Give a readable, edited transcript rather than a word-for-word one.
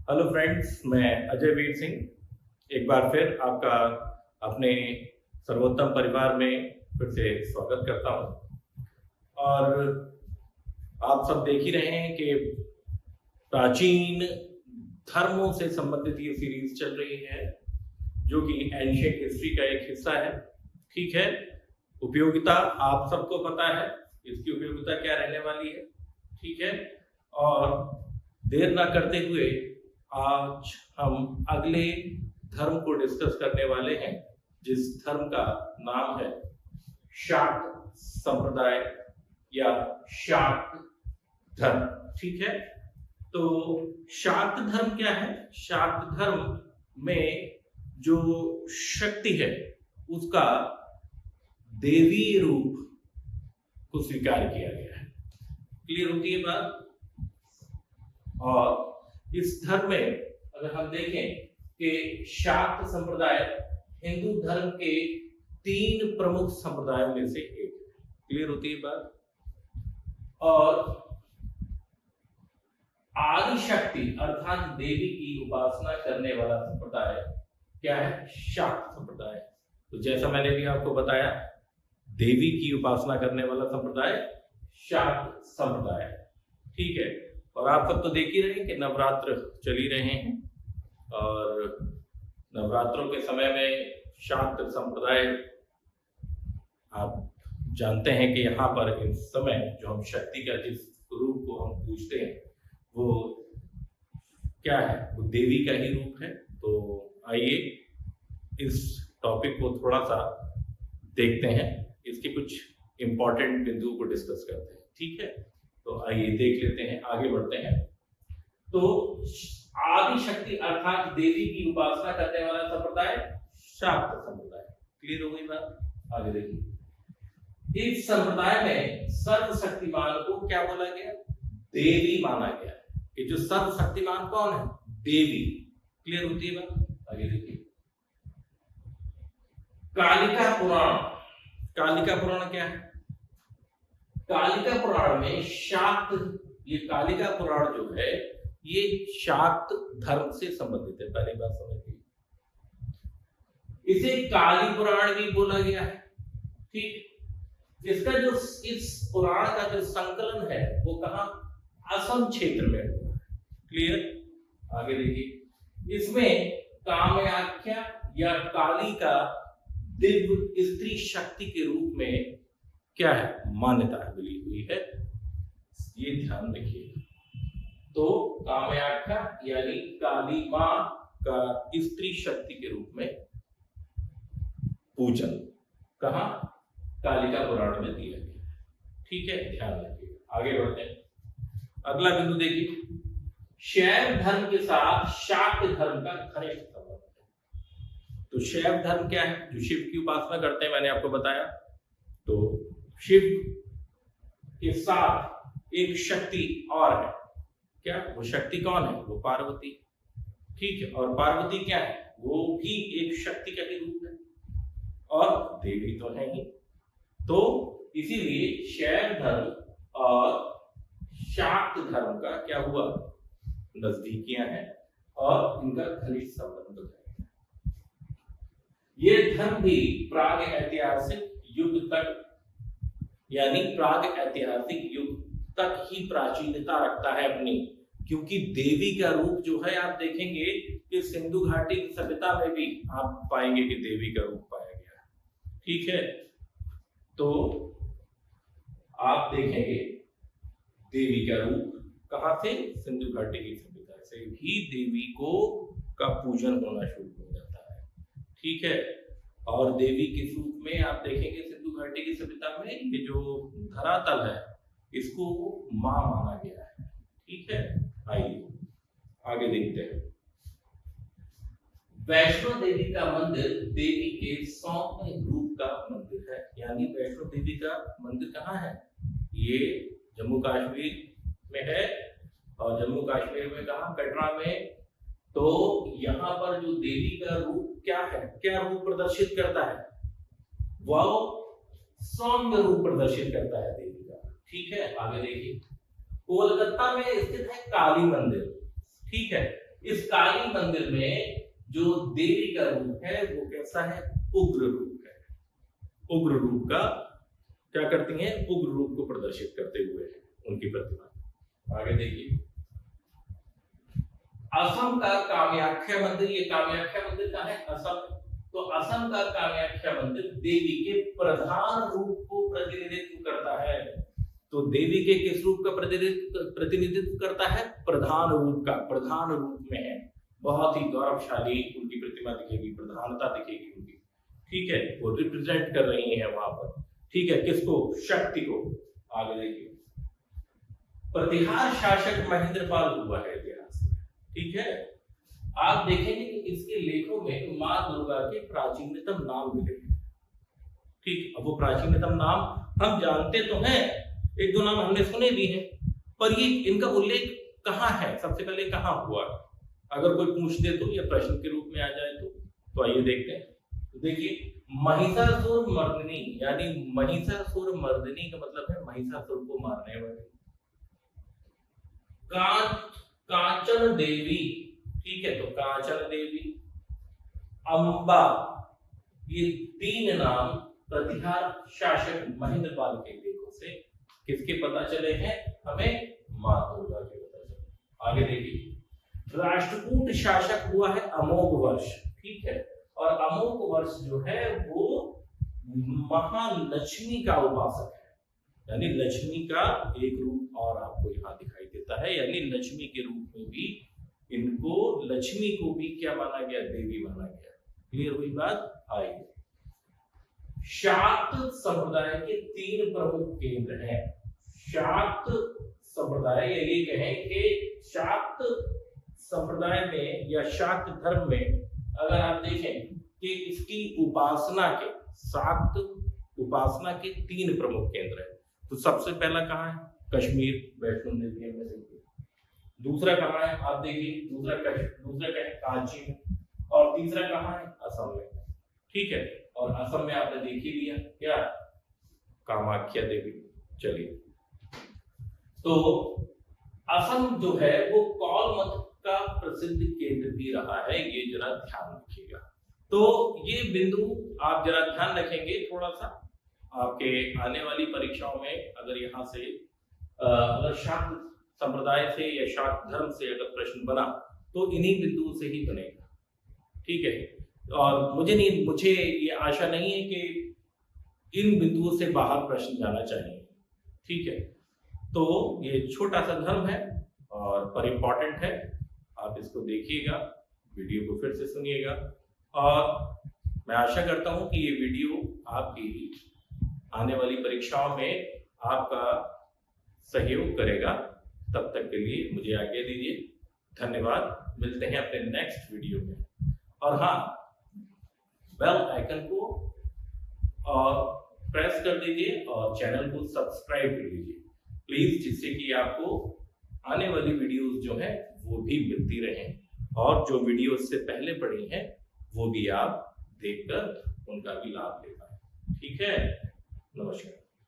Hello friends, मैं अजय वीर सिंह एक बार फिर आपका अपने सर्वोत्तम परिवार में फिर से स्वागत करता हूं। और आप सब देख ही रहे हैं कि प्राचीन धर्मों से संबंधित ये सीरीज चल रही है जो कि एंशिएंट हिस्ट्री का एक हिस्सा है। ठीक है, उपयोगिता आप सबको पता है, इसकी उपयोगिता क्या रहने वाली है। ठीक है, और देर ना करते हुए आज हम अगले धर्म को डिस्कस करने वाले हैं, जिस धर्म का नाम है शाक्त संप्रदाय या शाक्त धर्म। ठीक है, तो शाक्त धर्म क्या है? शाक्त धर्म में जो शक्ति है उसका देवी रूप को स्वीकार किया गया है। क्लियर होती है बात? और इस धर्म में अगर हम देखें कि शाक्त संप्रदाय हिंदू धर्म के 3 प्रमुख संप्रदायों में से एक है। क्लियर होती है बात? और आदि शक्ति अर्थात देवी की उपासना करने वाला संप्रदाय क्या है? शाक्त संप्रदाय। तो जैसा मैंने भी आपको बताया, देवी की उपासना करने वाला संप्रदाय शाक्त संप्रदाय। ठीक है, और आप सब तो देख ही रहे हैं कि नवरात्र चल ही रहे हैं, और नवरात्रों के समय में शाक्त संप्रदाय, आप जानते हैं कि यहाँ पर इस समय जो हम शक्ति का जिस रूप को हम पूजते हैं वो क्या है? वो देवी का ही रूप है। तो आइए इस टॉपिक को थोड़ा सा देखते हैं, इसके कुछ इंपॉर्टेंट बिंदुओं को डिस्कस करते हैं। ठीक है, तो आइए देख लेते हैं, आगे बढ़ते हैं। तो आदि शक्ति अर्थात देवी की उपासना करने वाला संप्रदाय शाक्त संप्रदाय। क्लियर हो गई बात? आगे देखिए, इस संप्रदाय में सर्वशक्तिमान को क्या बोला गया? देवी माना गया। ये जो सर्वशक्तिमान कौन है? देवी। क्लियर होती है बात? आगे देखिए, कालिका पुराण। कालिका पुराण क्या है? कालिका पुराण में शाक्त, ये कालिका पुराण जो है ये शाक्त धर्म से संबंधित है। पहली बात समझिए, इसे काली पुराण भी बोला गया है। ठीक, इसका जो इस पुराण का जो संकलन है वो कहां? असम क्षेत्र में हुआ है। क्लियर? आगे देखिए, इसमें कामयाख्या या काली का दिव्य स्त्री शक्ति के रूप में क्या है? मान्यता मिली हुई है। ये ध्यान रखिए। तो कामयाख्या यानी काली मां का स्त्री शक्ति के रूप में पूजन कहां? कालिका पुराण में दिया गया। ठीक है, ध्यान रखिए। आगे बढ़ते हैं, अगला बिंदु देखिए, शैव धर्म के साथ शाक्त धर्म का घनिष्ठ संबंध है। तो शैव धर्म क्या है? जो शिव की उपासना करते हैं, मैंने आपको बताया। तो शिव के साथ एक शक्ति और है। क्या? वो शक्ति कौन है? वो पार्वती। ठीक है, और पार्वती क्या है? वो भी एक शक्ति का ही रूप है और देवी तो है ही। तो इसीलिए शैव धर्म और शाक्त धर्म का क्या हुआ? नजदीकियां हैं और इनका घनिष्ठ संबंध है। ये धर्म भी प्राग ऐतिहासिक युग तक, यानी प्राग ऐतिहासिक युग तक ही प्राचीनता रखता है अपनी, क्योंकि देवी का रूप जो है, आप देखेंगे कि सिंधु घाटी की सभ्यता में भी आप पाएंगे कि देवी का रूप पाया गया है। ठीक है, तो आप देखेंगे देवी का रूप कहां से? सिंधु घाटी की सभ्यता से भी देवी को का पूजन होना शुरू हो जाता है। ठीक है, और देवी के रूप में आप देखेंगे सिंधु घाटी की सभ्यता में ये जो धरातल है इसको मां माना गया है। ठीक है, आइए आगे देखते हैं। वैष्णो देवी का मंदिर देवी के 100वें रूप का मंदिर है। यानी वैष्णो देवी का मंदिर कहाँ है? ये जम्मू कश्मीर में है, और जम्मू कश्मीर में कहा? कटरा में। तो यहाँ पर जो देवी का रूप क्या है, क्या रूप प्रदर्शित करता है? वो सौम्य रूप प्रदर्शित करता है देवी का। ठीक है, आगे देखिए, कोलकाता में स्थित है काली मंदिर। ठीक है, इस काली मंदिर में जो देवी का रूप है वो कैसा है? उग्र रूप है। उग्र रूप का क्या करती हैं? उग्र रूप को प्रदर्शित करते हुए है उनकी प्रतिमा। आगे देखिए, असम का कामाख्या मंदिर, ये कामाख्या मंदिर का है असम। तो असम का कामाख्या मंदिर देवी के प्रधान रूप को प्रतिनिधित्व करता है। तो देवी के किस रूप का प्रतिनिधित्व करता है? प्रधान रूप का। प्रधान रूप में है, बहुत ही गौरवशाली उनकी प्रतिमा दिखेगी, प्रधानता दिखेगी उनकी। ठीक है, वो रिप्रेजेंट कर रही है वहां पर। ठीक है, किसको? शक्ति को। आगे देखिए, प्रतिहार शासक महेंद्रपाल हुआ है इतिहास में। ठीक है, आप देखेंगे कि इसके लेखों में मां दुर्गा के प्राचीनतम नाम मिलेंगे। ठीक, अब वो प्राचीनतम नाम हम जानते तो हैं, एक दो नाम हमने सुने भी हैं, पर ये इनका उल्लेख कहाँ है? सबसे पहले कहाँ हुआ? अगर कोई पूछ दे तो, या प्रश्न के रूप में आ जाए तो आइए देखते हैं। तो देखिए, महिषासुर मर्दिनी, यानी महिषासुर मर्दिनी का मतलब है महिषासुर को मारने वाली। कांचन देवी, ठीक है, तो कांचन देवी, अंबा, ये तीन नाम प्रतिहार शासक महेंद्रपाल के लेखों से किसके पता चले हैं? हमें मां दुर्गा के पता चले। आगे देखिए, राष्ट्रकूट शासक हुआ है अमोघ वर्ष। ठीक है, और अमोघ वर्ष जो है वो महालक्ष्मी का उपासक है, यानी लक्ष्मी का एक रूप और आपको यहाँ दिखाई देता है, यानी लक्ष्मी के रूप में भी इनको, लक्ष्मी को भी क्या माना गया? देवी माना गया। क्लियर हुई बात? आइए, शाक्त संप्रदाय के तीन प्रमुख केंद्र हैं। शाक्त संप्रदाय, या ये कहें कि शाक्त संप्रदाय में या शाक्त धर्म में अगर आप देखें कि इसकी उपासना के, शाक्त उपासना के तीन प्रमुख केंद्र हैं। तो सबसे पहला कहाँ है? कश्मीर, वैष्णो देवी में से। दूसरा कहाँ है? आप देखिए, दूसरा कहाँ है? कांची में। और तीसरा कहाँ है? असम में। ठीक है, और असम में आपने देख ही लिया क्या? कामाख्या देवी। चलिए, तो असम जो है वो कौल मत का प्रसिद्ध केंद्र भी रहा है, ये जरा ध्यान रखिएगा। तो ये बिंदु आप जरा ध्यान रखेंगे, थोड़ा सा आपके आने वाली परीक्षाओं में अगर यहाँ से अगर शाक्त संप्रदाय से या शाक्त धर्म से अगर प्रश्न बना तो इन्हीं बिंदुओं से ही बनेगा। ठीक है, और मुझे ये आशा नहीं है कि इन बिंदुओं से बाहर प्रश्न जाना चाहिए। ठीक है, तो ये छोटा सा धर्म है और पर इम्पॉर्टेंट है, आप इसको देखिएगा, वीडियो को फिर से सुनिएगा, और मैं आशा करता हूं कि ये वीडियो आपकी आने वाली परीक्षाओं में आपका सहयोग करेगा। तब तक के लिए मुझे आज्ञा दीजिए, धन्यवाद। मिलते हैं अपने नेक्स्ट वीडियो में। और हाँ, बेल आइकन को प्रेस कर दीजिए और चैनल को सब्सक्राइब कर लीजिए प्लीज, जिससे कि आपको आने वाली वीडियोस जो है वो भी मिलती रहें, और जो वीडियो से पहले पड़ी हैं वो भी आप देखकर उनका भी लाभ ले पाए। ठीक है, नमस्कार।